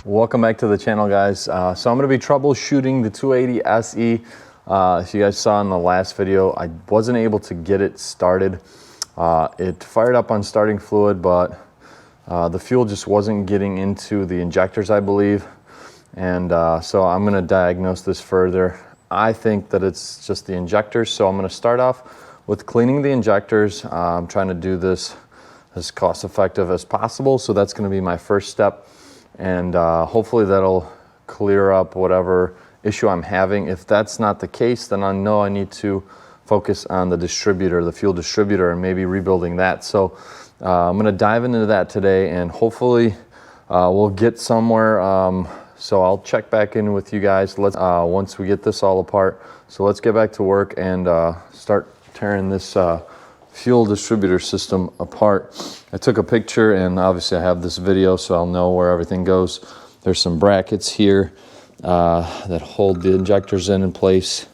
Welcome back to the channel, guys. So I'm going to be troubleshooting the 280 SE. As you guys saw in the last video, I wasn't able to get it started. It fired up on starting fluid, but the fuel just wasn't getting into the injectors, I believe. And so I'm going to diagnose this further. I think that it's just the injectors, so I'm going to start off with cleaning the injectors. I'm trying to do this as cost effective as possible, so that's going to be my first step. And hopefully that'll clear up whatever issue I'm having. If that's not the case, then I know I need to focus on the distributor, the fuel distributor, and maybe rebuilding that. So I'm going to dive into that today, and hopefully we'll get somewhere. So I'll check back in with you guys once we get this all apart. So let's get back to work and start tearing this fuel distributor system apart. I took a picture, and obviously I have this video, so I'll know where everything goes. There's some brackets here that hold the injectors in place.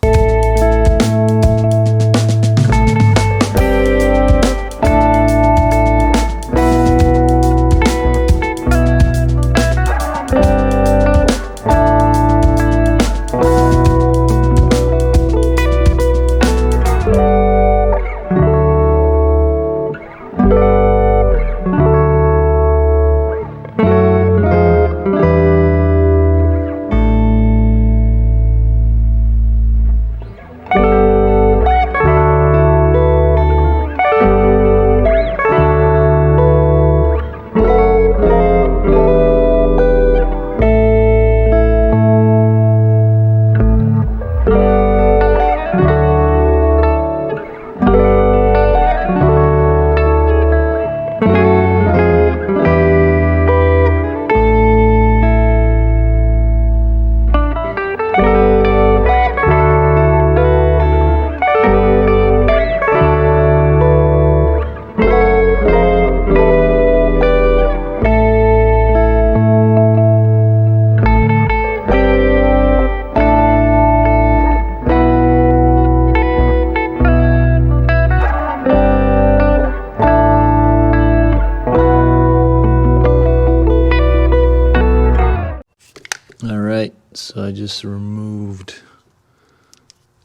So I just removed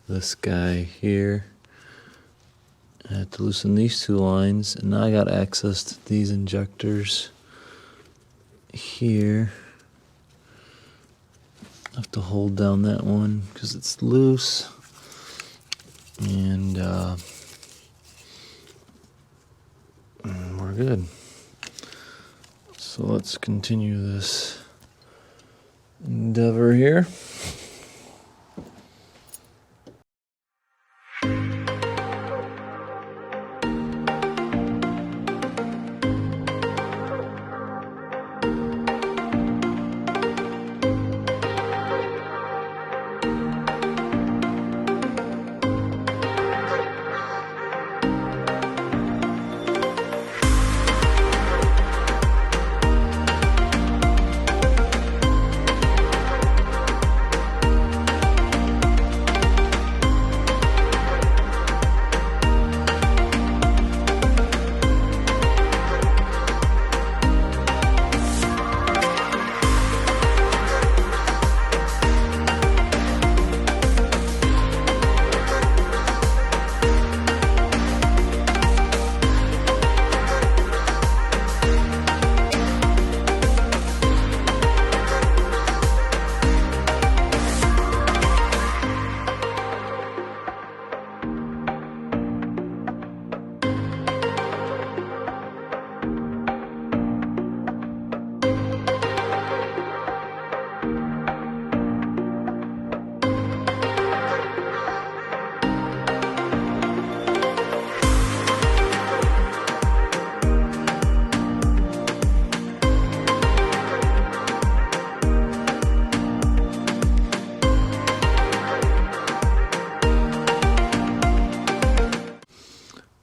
this guy here. I had to loosen these two lines, and now I got access to these injectors here. I have to hold down that one because it's loose, and we're good. So let's continue this endeavor here.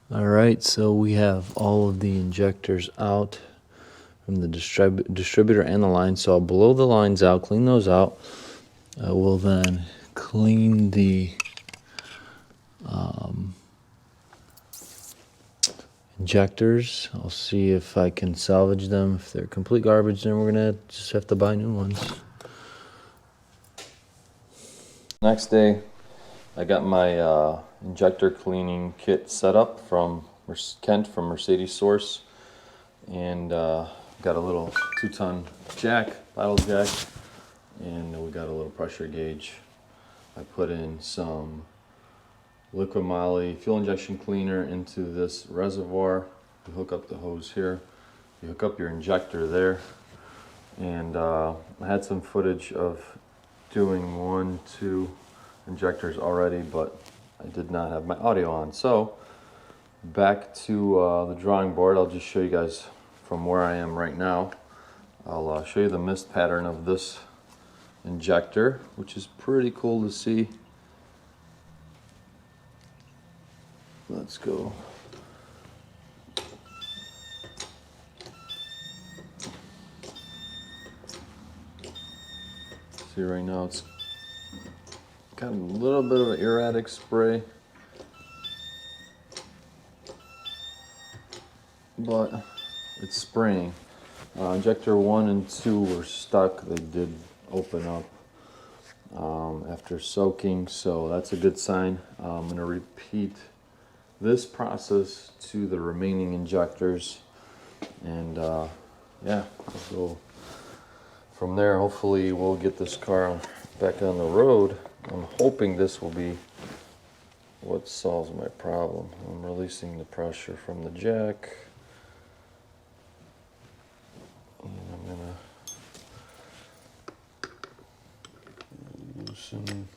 Alright, so we have all of the injectors out from the distributor and the line. So I'll blow the lines out, clean those out. We'll then clean the injectors. I'll see if I can salvage them. If they're complete garbage, then we're gonna just have to buy new ones. Next day, I got my injector cleaning kit set up from Kent from Mercedes Source, and got a little 2-ton jack, bottle jack, and we got a little pressure gauge. I put in some liquid moly fuel injection cleaner into this reservoir. You hook up the hose here, you hook up your injector there, and I had some footage of doing 1-2 injectors already, but I did not have my audio on. So back to the drawing board. I'll just show you guys from where I am right now. I'll show you the mist pattern of this injector, which is pretty cool to see. Let's go. See, right now it's got a little bit of an erratic spray, but it's spraying. Injector 1 and 2 were stuck. They did open up after soaking, so that's a good sign. I'm going to repeat this process to the remaining injectors, and yeah, we'll go from there. Hopefully we'll get this car back on the road. I'm hoping this will be what solves my problem. I'm releasing the pressure from the jack, and I'm gonna loosen.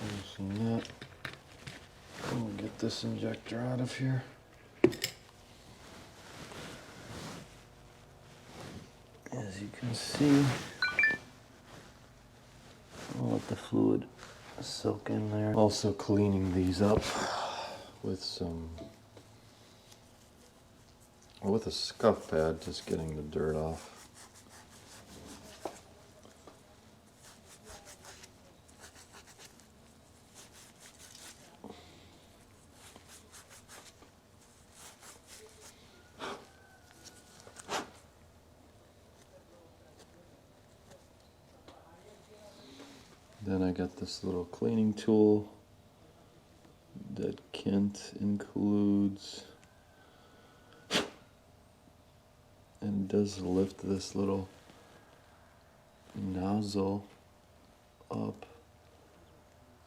Loosen that. We'll get this injector out of here. As you can see, I'll let the fluid soak in there. Also cleaning these up with a scuff pad, just getting the dirt off. Then I got this little cleaning tool that Kent includes, and does lift this little nozzle up,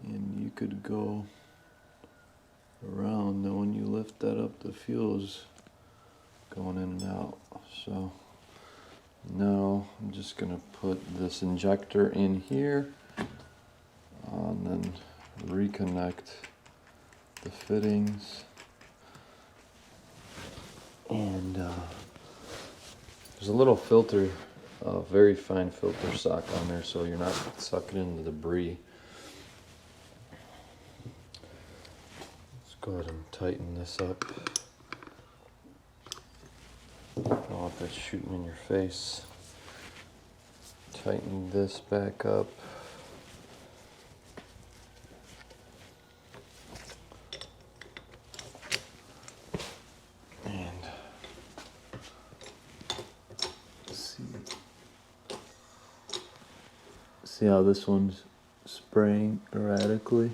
and you could go around. Then when you lift that up, the fuel's going in and out. So now I'm just gonna put this injector in here, and then reconnect the fittings, and there's a little filter, very fine filter sock on there, so you're not sucking in the debris. Let's go ahead and tighten this up. Don't want that shooting in your face. Tighten this back up. See how this one's spraying erratically?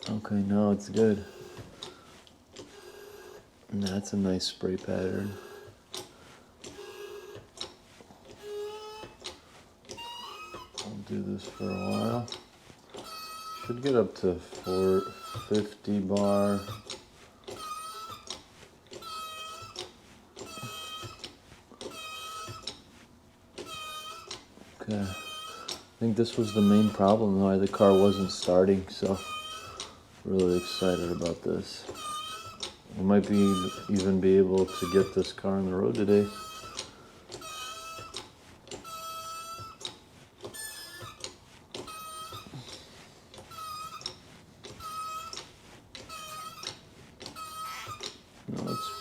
Okay, now it's good. And that's a nice spray pattern. I'll do this for a while. Should get up to 450 bar. Okay, I think this was the main problem, why the car wasn't starting, so really excited about this. We might even be able to get this car on the road today.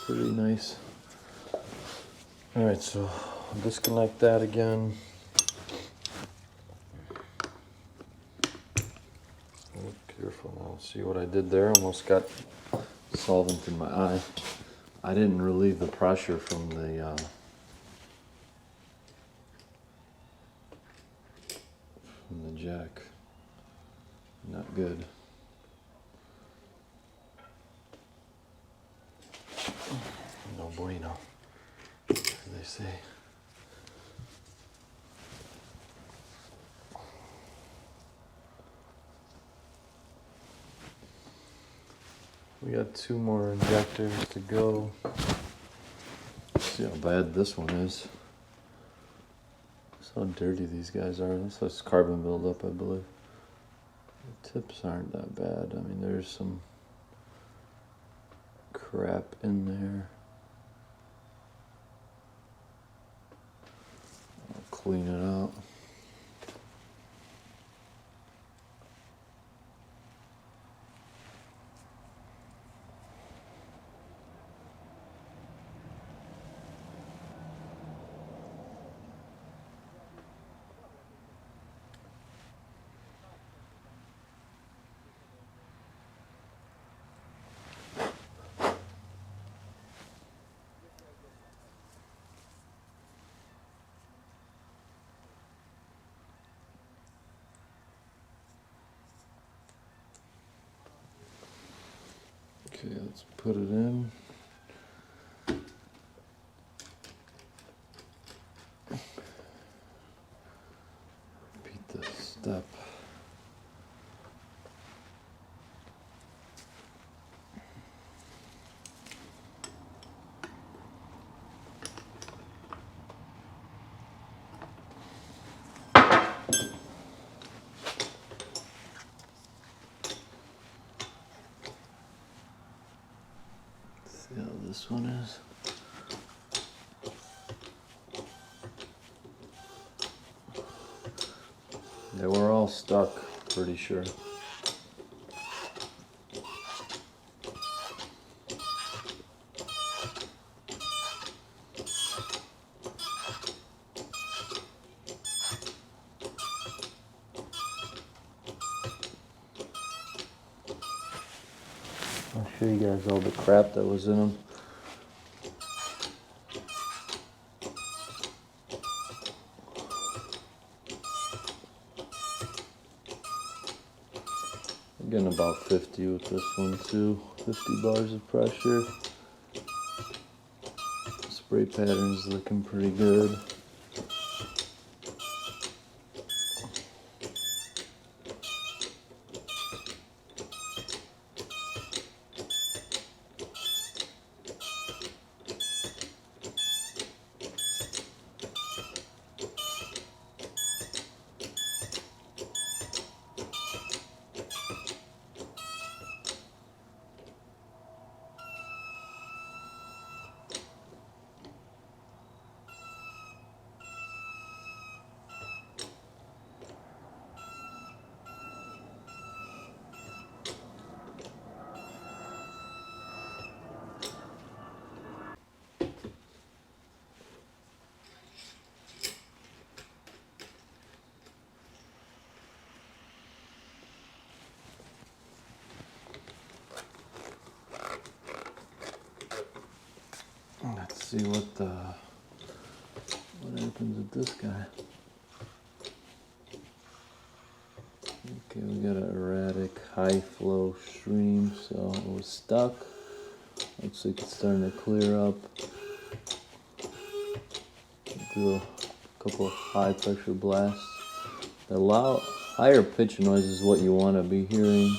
pretty nice. All right, so I'll disconnect that again. Oh, careful now. See what I did there? Almost got solvent in my eye. I didn't relieve the pressure from the jack. Not good. No bueno, as they say. We got 2 more injectors to go. See how bad this one is. That's how dirty these guys are. This has carbon buildup, I believe. The tips aren't that bad. I mean, there's some crap in there. I'll clean it out. Okay, let's put it in. Repeat this step. See how this one is. They were all stuck, pretty sure. I'll show you guys all the crap that was in them. I'm getting about 50 with this one too. 50 bars of pressure. Spray pattern's looking pretty good. Let's see what happens with this guy. Okay, we got an erratic high flow stream, so it was stuck. Looks like it's starting to clear up. Do a couple of high pressure blasts. The higher pitch noise is what you want to be hearing.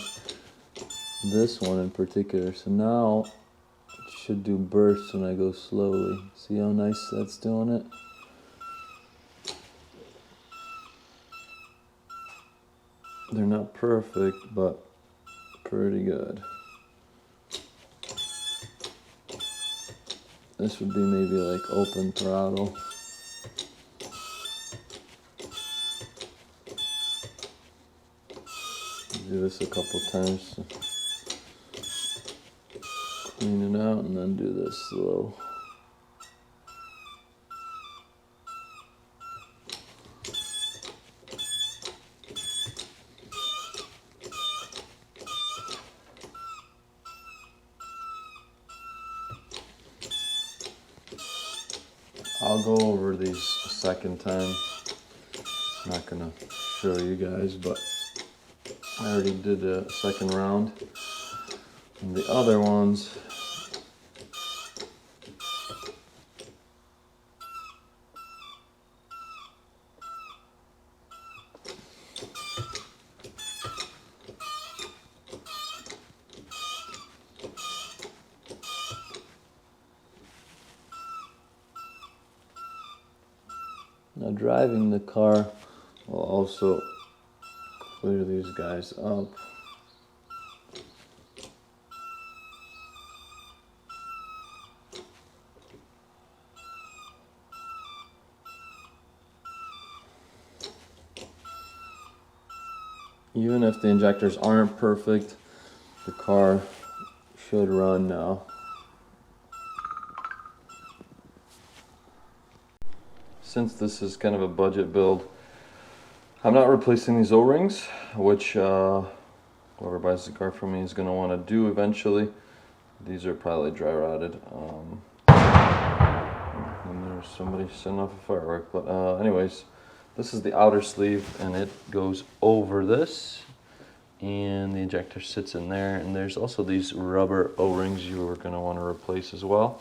This one in particular. So now it should do bursts when I go slowly. See how nice that's doing it? They're not perfect, but pretty good. This would be maybe like open throttle. Do this a couple times to Clean it out and then do this slow. I'll go over these a second time. I'm not gonna show you guys, but I already did a second round. And the other ones, now driving the car will also clear these guys up. Even if the injectors aren't perfect, the car should run now. Since this is kind of a budget build, I'm not replacing these O-rings, which whoever buys the car from me is going to want to do eventually. These are probably dry rotted. And there's somebody setting off a firework. But anyways, this is the outer sleeve, and it goes over this, and the injector sits in there. And there's also these rubber O-rings you were going to want to replace as well.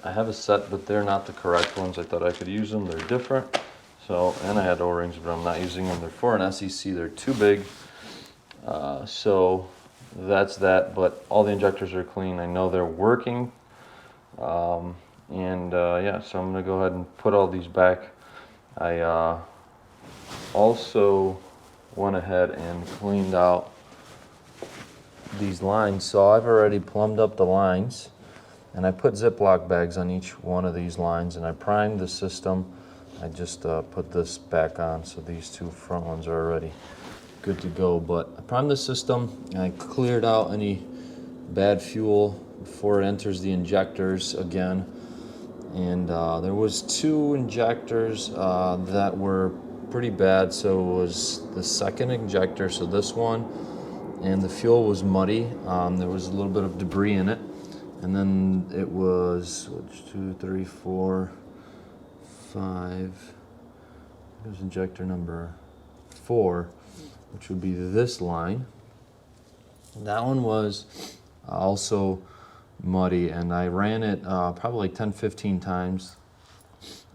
I have a set, but they're not the correct ones. I thought I could use them. They're different. So, and I had O-rings, but I'm not using them. They're for an SEC. They're too big. So that's that. But all the injectors are clean. I know they're working. Yeah, so I'm going to go ahead and put all these back. I also went ahead and cleaned out these lines. So I've already plumbed up the lines, and I put Ziploc bags on each one of these lines, and I primed the system. I just put this back on, so these two front ones are already good to go. But I primed the system, and I cleared out any bad fuel before it enters the injectors again. And there was two injectors that were pretty bad. So it was the second injector, so this one, and the fuel was muddy. There was a little bit of debris in it. And then it was 2, 3, 4, 5. Here's injector number 4, which would be this line. That one was also muddy, and I ran it probably like 10-15 times,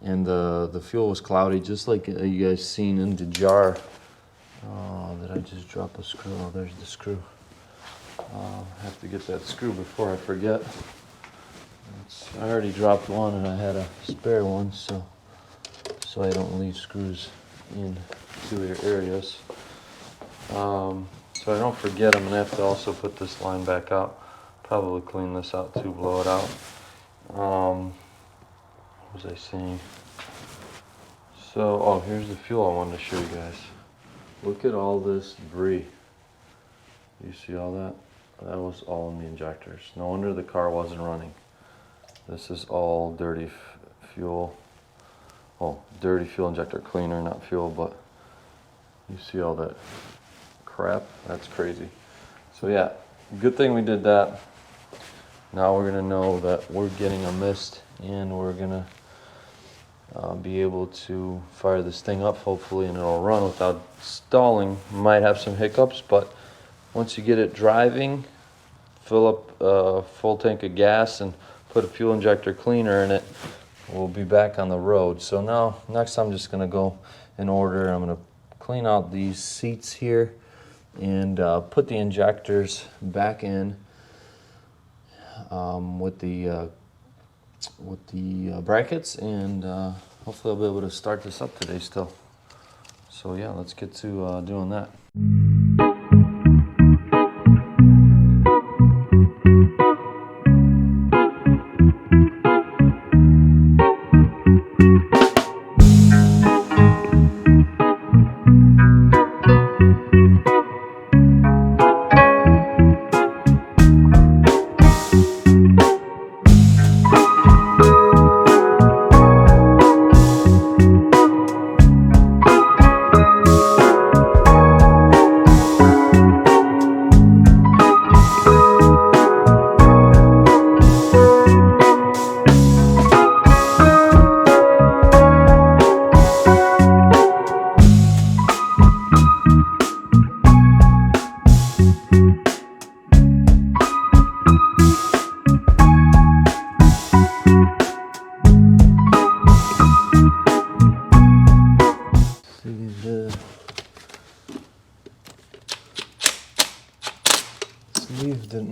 and the fuel was cloudy, just like you guys seen in the jar. Oh, did I just drop a screw? Oh, there's the screw. I have to get that screw before I forget. I already dropped one, and I had a spare one, so I don't leave screws in peculiar areas. So I don't forget, I'm gonna have to also put this line back out. Probably clean this out too, blow it out. What was I saying? So, oh, here's the fuel I wanted to show you guys. Look at all this debris. You see all that? That was all in the injectors. No wonder the car wasn't running. This is all dirty fuel. Oh, dirty fuel injector cleaner, not fuel, but you see all that crap? That's crazy. So yeah, good thing we did that. Now we're gonna know that we're getting a mist, and we're gonna be able to fire this thing up hopefully, and it'll run without stalling. Might have some hiccups, but once you get it driving, fill up a full tank of gas and put a fuel injector cleaner in it, we'll be back on the road. So now, next I'm just gonna go in order. I'm gonna clean out these seats here and put the injectors back in with the brackets, and hopefully I'll be able to start this up today still. So yeah, let's get to doing that.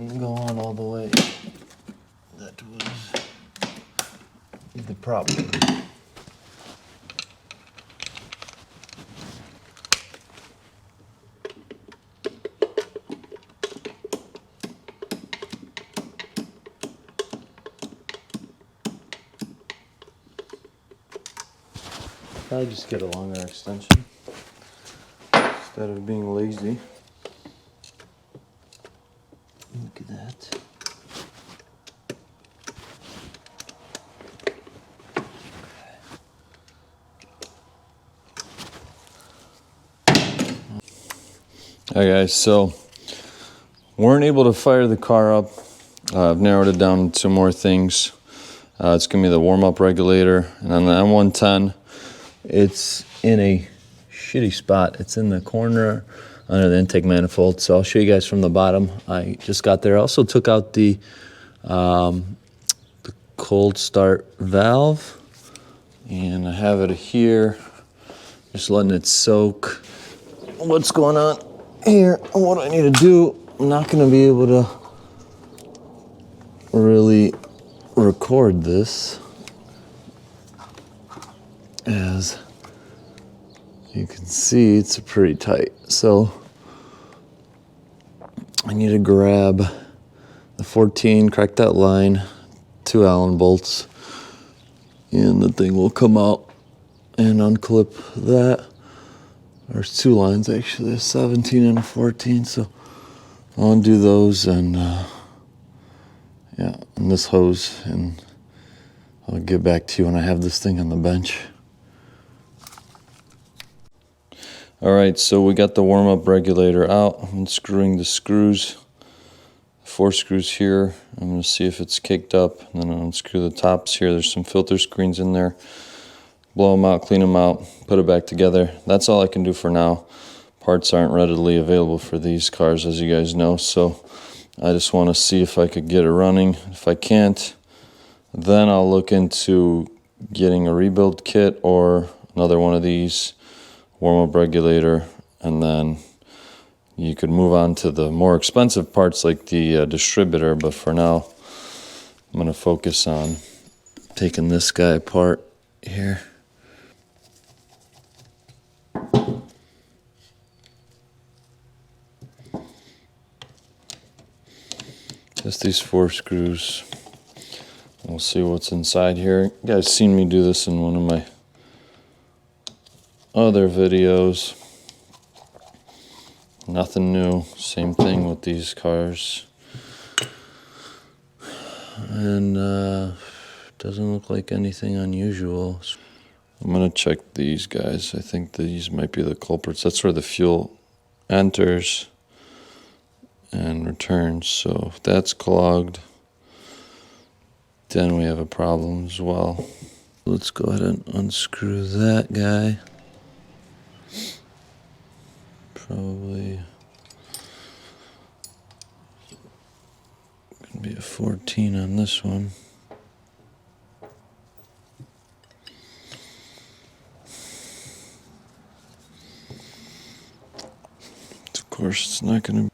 didn't go on all the way. That was the problem. Probably just get a longer extension instead of being lazy. Look at that. Alright guys, so weren't able to fire the car up. I've narrowed it down to more things. It's going to be the warm-up regulator, and on the M110, it's in a shitty spot. It's in the corner under the intake manifold, so I'll show you guys from the bottom. I just got there. I also took out the cold start valve, and I have it here, just letting it soak. What's going on here and what I need to do. I'm not going to be able to really record this, as you can see it's pretty tight. So I need to grab the 14, crack that line, 2 Allen bolts, and the thing will come out and unclip that. There's 2 lines actually, a 17 and a 14, so I'll undo those and yeah, and this hose, and I'll get back to you when I have this thing on the bench. All right, so we got the warm-up regulator out. I'm unscrewing the screws, 4 screws here. I'm gonna see if it's caked up, and then I'll unscrew the tops here. There's some filter screens in there. Blow them out, clean them out, put it back together. That's all I can do for now. Parts aren't readily available for these cars, as you guys know, so I just want to see if I could get it running. If I can't, then I'll look into getting a rebuild kit or another one of these, warm-up regulator, and then you could move on to the more expensive parts like the distributor. But for now, I'm going to focus on taking this guy apart here. Just these 4 screws. We'll see what's inside here. You guys seen me do this in one of my other videos. Nothing new. Same thing with these cars. And doesn't look like anything unusual. I'm gonna check these guys. I think these might be the culprits. That's where the fuel enters and returns. So if that's clogged, then we have a problem as well. Let's go ahead and unscrew that guy. Probably gonna be a 14 on this one. Of course, it's not gonna.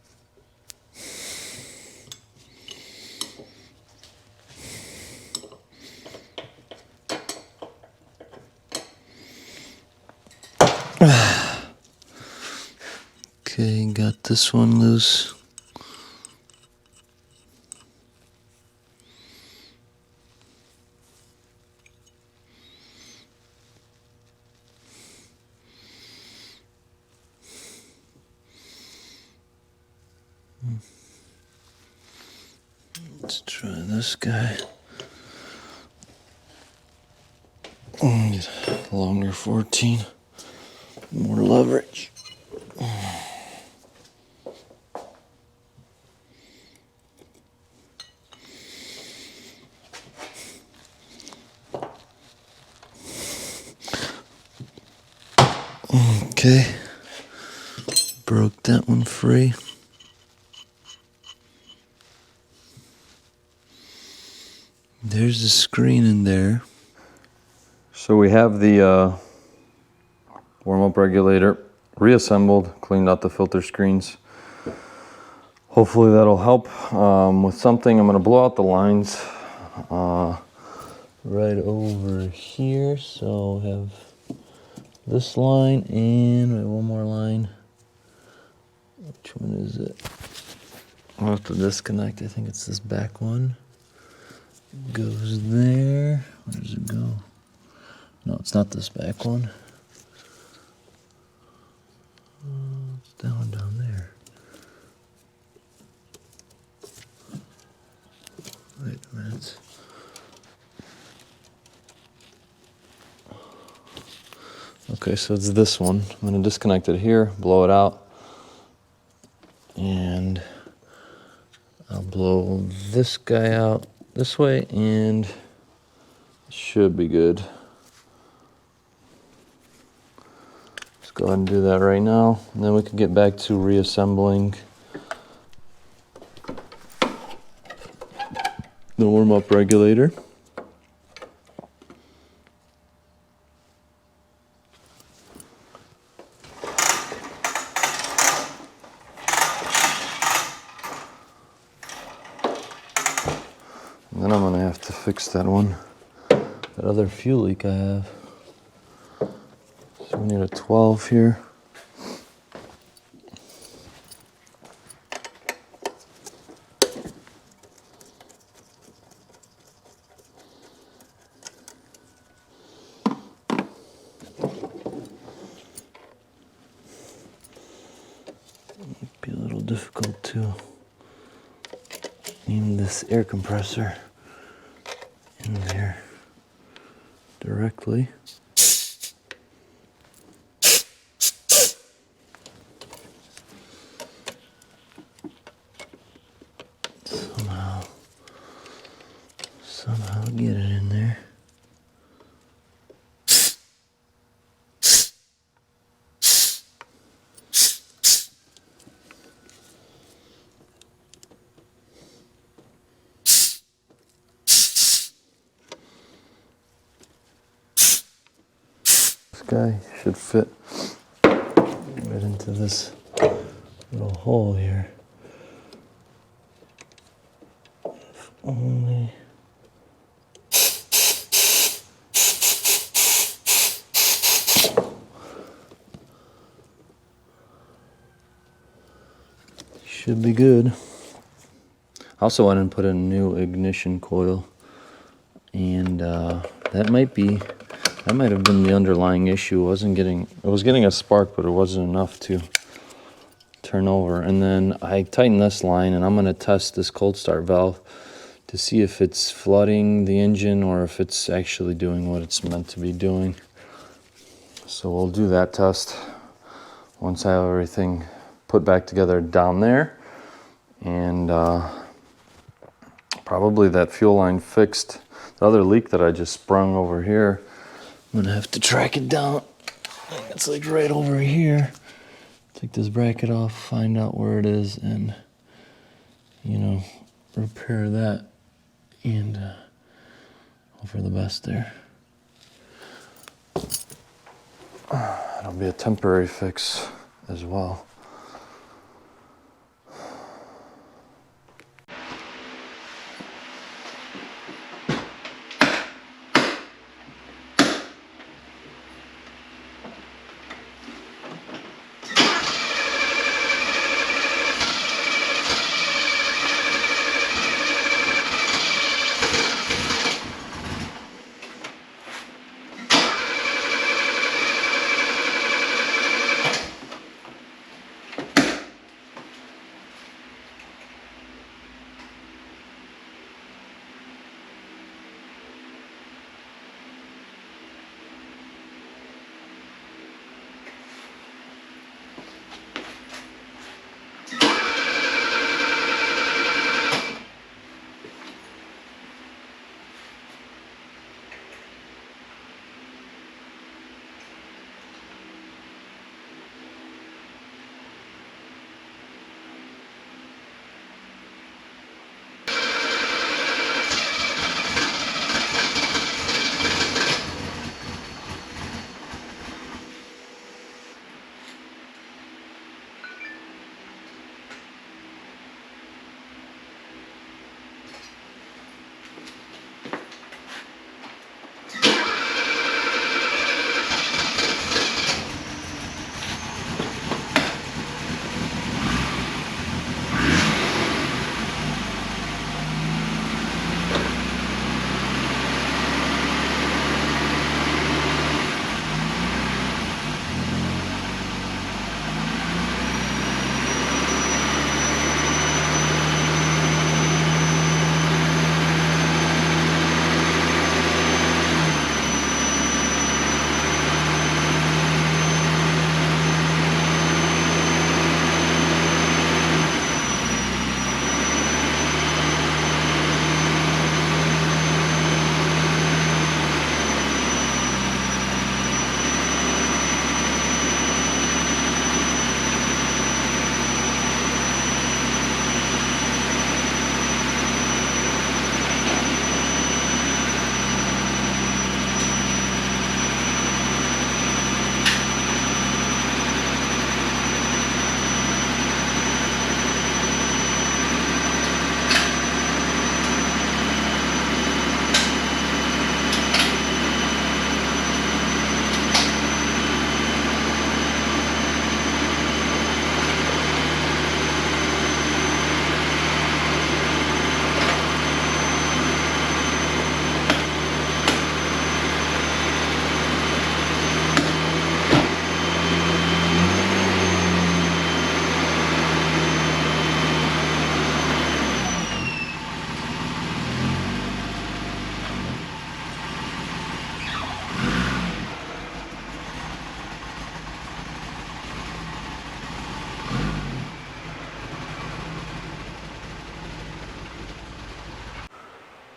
Okay, got this one loose. Let's try this guy. Get a longer 14, more leverage. Okay, broke that one free. There's the screen in there. So we have the warm-up regulator reassembled, cleaned out the filter screens. hopefully that'll help with something. I'm going to blow out the lines right over here. So I have this line and one more line. Which one is it? I'll have to disconnect. I think it's this back one. Goes there. Where does it go? No, it's not this back one. It's down there. Wait a minute. Okay, so it's this one. I'm going to disconnect it here, blow it out, and I'll blow this guy out this way, and it should be good. Let's go ahead and do that right now, and then we can get back to reassembling the warm-up regulator. And then I'm gonna have to fix that other fuel leak I have. So we need a 12 here. It'd be a little difficult to aim this air compressor in there directly. Somehow get it in there. This guy should fit right into this little hole here. If only. Should be good. I also went and put in a new ignition coil, and that might have been the underlying issue. It was getting a spark, but it wasn't enough to turn over. And then I tightened this line, and I'm going to test this cold start valve to see if it's flooding the engine or if it's actually doing what it's meant to be doing. So we'll do that test once I have everything put back together down there, and probably that fuel line fixed. The other leak that I just sprung over here, I'm gonna have to track it down. It's like right over here. Take this bracket off, find out where it is, and repair that, and hope for the best there. It'll be a temporary fix as well.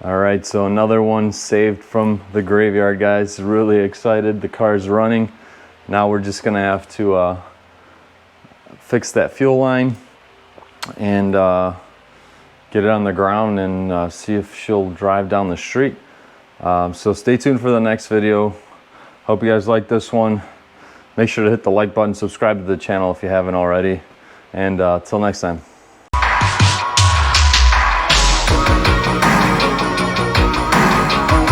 All right, so another one saved from the graveyard, guys. Really excited. The car's running. Now we're just gonna have to fix that fuel line and get it on the ground and see if she'll drive down the street. So stay tuned for the next video. Hope you guys like this one. Make sure to hit the like button, subscribe to the channel if you haven't already, and till next time.